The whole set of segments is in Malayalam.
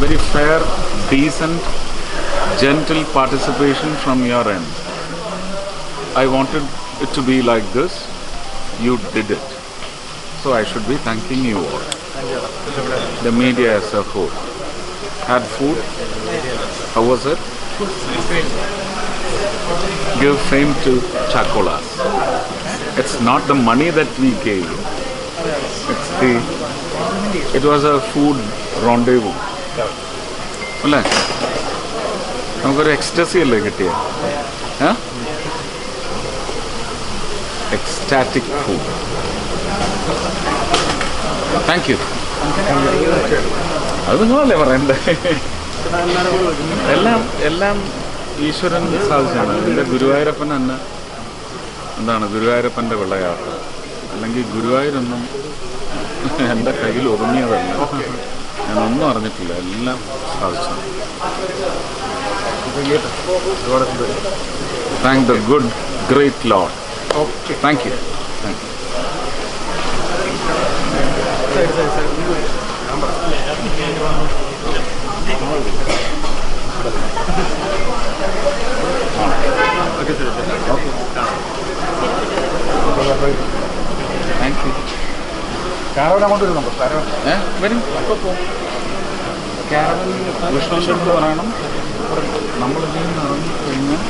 very fair, decent, gentle participation from your end. I wanted it to be like this. You did it. So I should be thanking you all. The media as a whole. Had food? How was it? Give fame to Chakolas. It's not the money that we gave. It was a food rendezvous. അല്ലേ നമുക്കൊരു എക്സ്റ്റസി അല്ലേ കിട്ടിയ എക്സ്റ്റാറ്റിക് ഫുഡ്. Thank you. അത് നിങ്ങളല്ലേ പറയണ്ടേ? എല്ലാം ഈശ്വരൻ സാധിച്ചാണ്. എൻ്റെ ഗുരുവായൂരപ്പൻ തന്നെ എന്താണ് ഗുരുവായൂരപ്പൻ്റെ വിളയാട്ടം. അല്ലെങ്കിൽ ഗുരുവായൂരൊന്നും എൻ്റെ കയ്യിൽ ഒതുങ്ങിയതല്ല. ഞാനൊന്നും അറിഞ്ഞിട്ടില്ല. എല്ലാം സാധിച്ചു. Thank the good great Lord. Thank you. Thank you. Thank you. Caravan അങ്ങോട്ട് വരുന്നുണ്ടോ? വരും. അപ്പോൾ പോകും. കാരവൻ വിഷ്ണുവിൻ്റെ അടുത്ത് പറയണം. നമ്മളിതിൽ നിന്ന് ഇറങ്ങിക്കഴിഞ്ഞാൽ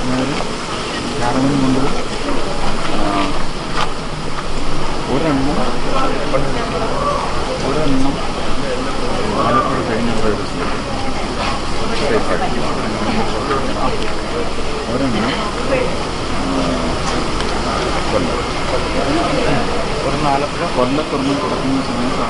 നേരെ കാരവൻ കൊണ്ട് ഒരെണ്ണം ആലപ്പുഴ കഴിഞ്ഞപ്പോൾ ഒരെണ്ണം കൊല്ലത്തൊന്നും കിടക്കുന്ന സമയത്ത്